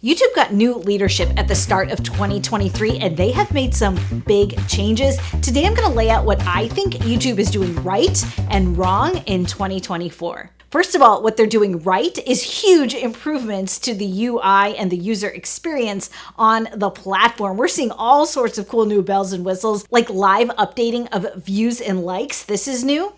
YouTube got new leadership at the start of 2023, and they have made some big changes. Today, I'm going to lay out what I think YouTube is doing right and wrong in 2024. First of all, what they're doing right is huge improvements to the UI and the user experience on the platform. We're seeing all sorts of cool new bells and whistles, like live updating of views and likes. This is new.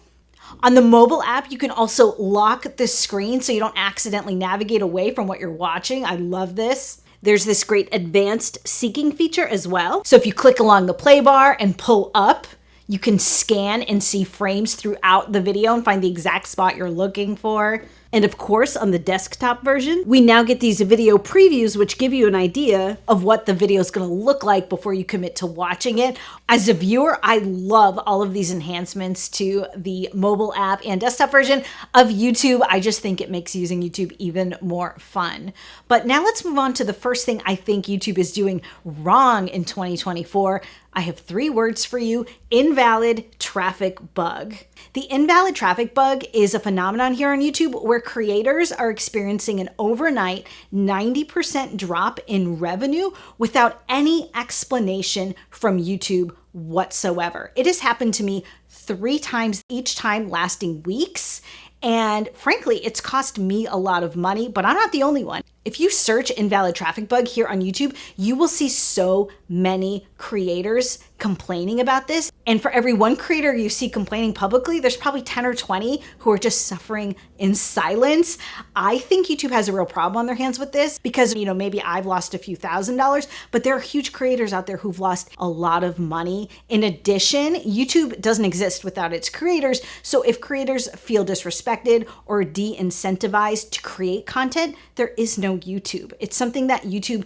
On the mobile app, you can also lock the screen so you don't accidentally navigate away from what you're watching. I love this. There's this great advanced seeking feature as well. So if you click along the play bar and pull up, you can scan and see frames throughout the video and find the exact spot you're looking for. And of course, on the desktop version, we now get these video previews, which give you an idea of what the video is going to look like before you commit to watching it. As a viewer, I love all of these enhancements to the mobile app and desktop version of YouTube. I just think it makes using YouTube even more fun. But now let's move on to the first thing I think YouTube is doing wrong in 2024. I have 3 words for you: invalid traffic bug. The invalid traffic bug is a phenomenon here on YouTube where creators are experiencing an overnight 90% drop in revenue without any explanation from YouTube whatsoever. It has happened to me 3 times, each time lasting weeks. And frankly, it's cost me a lot of money, but I'm not the only one. If you search invalid traffic bug here on YouTube, you will see so many creators complaining about this. And for every one creator you see complaining publicly, there's probably 10 or 20 who are just suffering in silence. I think YouTube has a real problem on their hands with this because, maybe I've lost a few $1,000s, but there are huge creators out there who've lost a lot of money. In addition, YouTube doesn't exist without its creators. So if creators feel disrespected or de-incentivized to create content, there is no YouTube. It's something that YouTube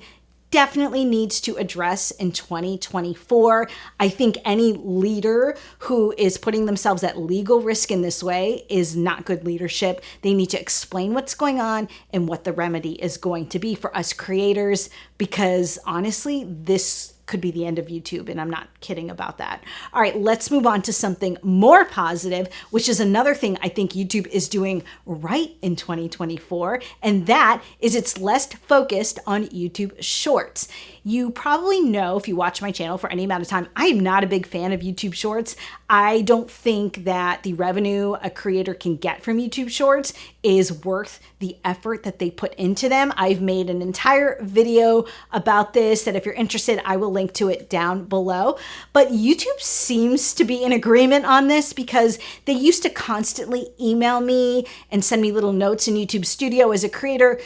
definitely needs to address in 2024. I think any leader who is putting themselves at legal risk in this way is not good leadership. They need to explain what's going on and what the remedy is going to be for us creators, because honestly, this could be the end of YouTube, and I'm not kidding about that. All right, let's move on to something more positive, which is another thing I think YouTube is doing right in 2024, and that is it's less focused on YouTube Shorts. You probably know, if you watch my channel for any amount of time, I am not a big fan of YouTube Shorts. I don't think that the revenue a creator can get from YouTube Shorts is worth the effort that they put into them. I've made an entire video about this that if you're interested, I will link to it down below. But YouTube seems to be in agreement on this because they used to constantly email me and send me little notes in YouTube Studio as a creator,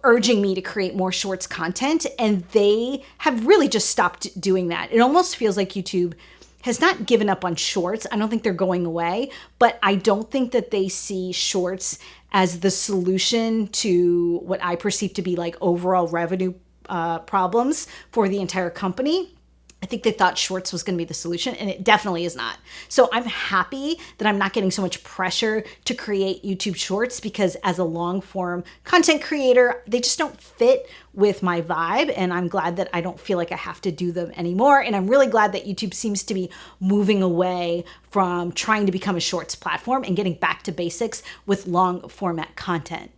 urging me to create more Shorts content. And they have really just stopped doing that. It almost feels like YouTube has not given up on Shorts. I don't think they're going away, but I don't think that they see Shorts as the solution to what I perceive to be like overall revenue problems for the entire company. I think they thought Shorts was going to be the solution, and it definitely is not. So I'm happy that I'm not getting so much pressure to create YouTube Shorts because as a long form content creator, they just don't fit with my vibe. And I'm glad that I don't feel like I have to do them anymore. And I'm really glad that YouTube seems to be moving away from trying to become a Shorts platform and getting back to basics with long format content.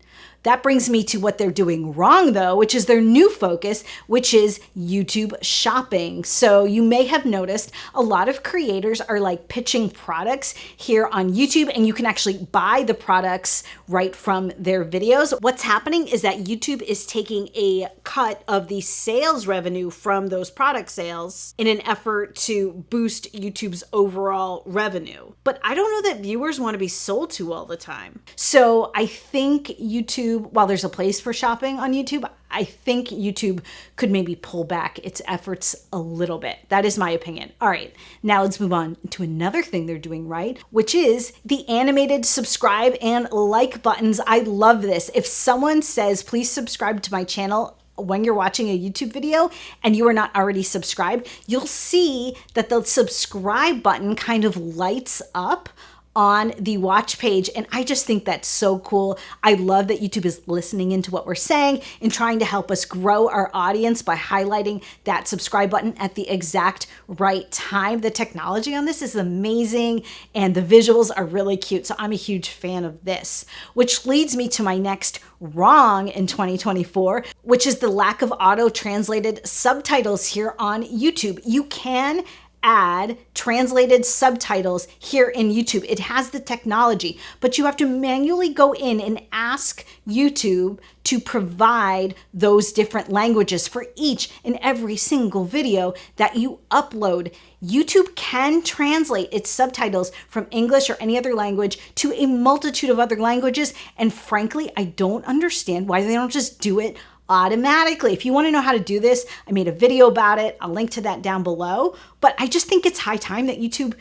That brings me to what they're doing wrong, though, which is their new focus, which is YouTube shopping. So you may have noticed a lot of creators are like pitching products here on YouTube, and you can actually buy the products right from their videos. What's happening is that YouTube is taking a cut of the sales revenue from those product sales in an effort to boost YouTube's overall revenue. But I don't know that viewers want to be sold to all the time. So I think YouTube, while there's a place for shopping on YouTube, I think YouTube could maybe pull back its efforts a little bit. That is my opinion. All right, now let's move on to another thing they're doing right, which is the animated subscribe and like buttons. I love this. If someone says, please subscribe to my channel when you're watching a YouTube video and you are not already subscribed, you'll see that the subscribe button kind of lights up on the watch page. And I just think that's so cool. I love that YouTube is listening into what we're saying and trying to help us grow our audience by highlighting that subscribe button at the exact right time. The technology on this is amazing and the visuals are really cute. So I'm a huge fan of this, which leads me to my next wrong in 2024, which is the lack of auto-translated subtitles here on YouTube. You can add translated subtitles here in YouTube. It has the technology, but you have to manually go in and ask YouTube to provide those different languages for each and every single video that you upload. YouTube can translate its subtitles from English or any other language to a multitude of other languages. And frankly, I don't understand why they don't just do it automatically. If you want to know how to do this, I made a video about it. I'll link to that down below. But I just think it's high time that YouTube,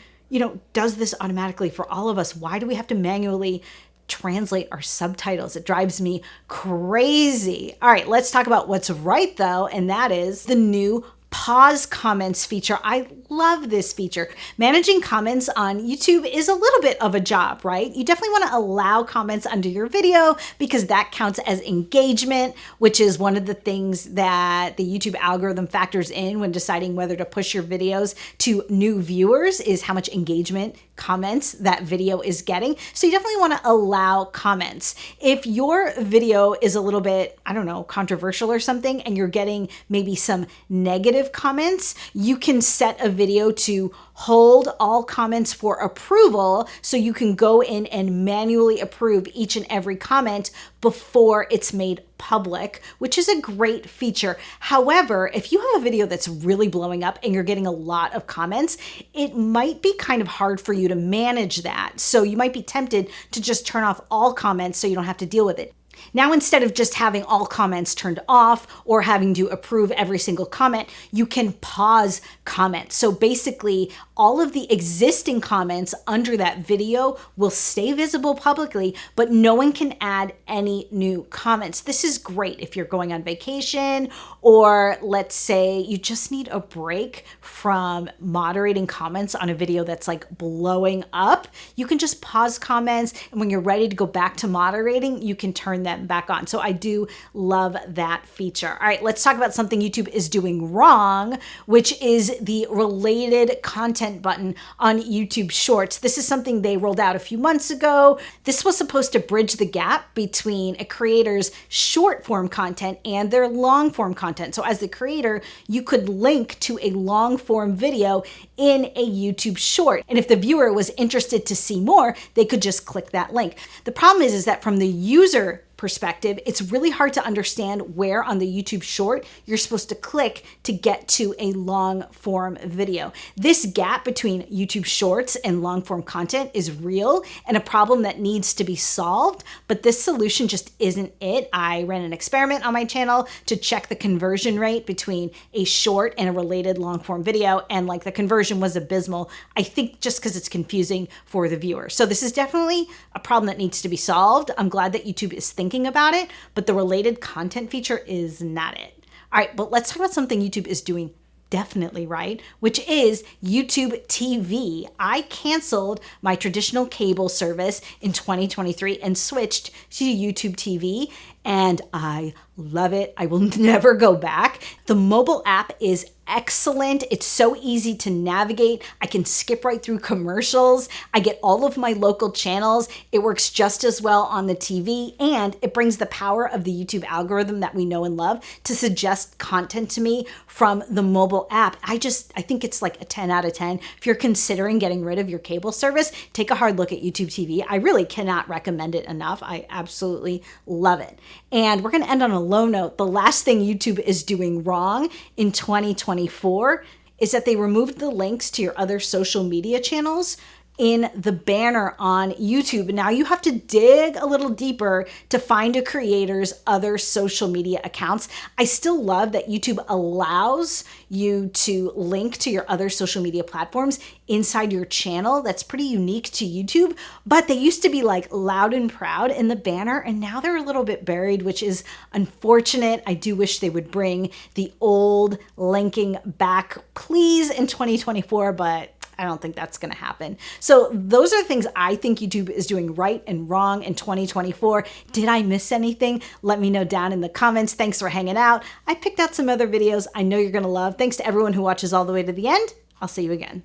does this automatically for all of us. Why do we have to manually translate our subtitles? It drives me crazy. All right, let's talk about what's right though, and that is the new pause comments feature. I love this feature. Managing comments on YouTube is a little bit of a job, right? You definitely want to allow comments under your video because that counts as engagement, which is one of the things that the YouTube algorithm factors in when deciding whether to push your videos to new viewers, is how much engagement comments that video is getting. So you definitely want to allow comments. If your video is a little bit, controversial or something, and you're getting maybe some negative comments, you can set a video to hold all comments for approval so you can go in and manually approve each and every comment before it's made public, which is a great feature. However, if you have a video that's really blowing up and you're getting a lot of comments, it might be kind of hard for you to manage that. So you might be tempted to just turn off all comments so you don't have to deal with it. Now, instead of just having all comments turned off or having to approve every single comment, you can pause comments. So basically, all of the existing comments under that video will stay visible publicly, but no one can add any new comments. This is great if you're going on vacation, or let's say you just need a break from moderating comments on a video that's like blowing up. You can just pause comments, and when you're ready to go back to moderating, you can turn them back on. So I do love that feature. All right, let's talk about something YouTube is doing wrong, which is the related content button on YouTube Shorts. This is something they rolled out a few months ago. This was supposed to bridge the gap between a creator's short form content and their long form content. So as the creator, you could link to a long form video in a YouTube short. And if the viewer was interested to see more, they could just click that link. The problem is that from the user perspective, it's really hard to understand where on the YouTube short you're supposed to click to get to a long form video. This gap between YouTube shorts and long form content is real and a problem that needs to be solved, but this solution just isn't it. I ran an experiment on my channel to check the conversion rate between a short and a related long form video, and the conversion was abysmal. I think just because it's confusing for the viewer. So this is definitely a problem that needs to be solved. I'm glad that YouTube is thinking about it, but the related content feature is not it. All right, but let's talk about something YouTube is doing definitely right, which is YouTube TV. I canceled my traditional cable service in 2023 and switched to YouTube TV, and I love it. I will never go back. The mobile app is excellent. It's so easy to navigate. I can skip right through commercials. I get all of my local channels. It works just as well on the TV, and it brings the power of the YouTube algorithm that we know and love to suggest content to me from the mobile app. I think it's like a 10 out of 10. If you're considering getting rid of your cable service, take a hard look at YouTube TV. I really cannot recommend it enough. I absolutely love it. And we're going to end on a low note. The last thing YouTube is doing wrong in 2024 is that they removed the links to your other social media channels in the banner on YouTube. Now you have to dig a little deeper to find a creator's other social media accounts. I still love that YouTube allows you to link to your other social media platforms inside your channel. That's pretty unique to YouTube, but they used to be loud and proud in the banner, and now they're a little bit buried, which is unfortunate. I do wish they would bring the old linking back, please, in 2024, but I don't think that's going to happen. So those are things I think YouTube is doing right and wrong in 2024. Did I miss anything? Let me know down in the comments. Thanks for hanging out. I picked out some other videos I know you're going to love. Thanks to everyone who watches all the way to the end. I'll see you again.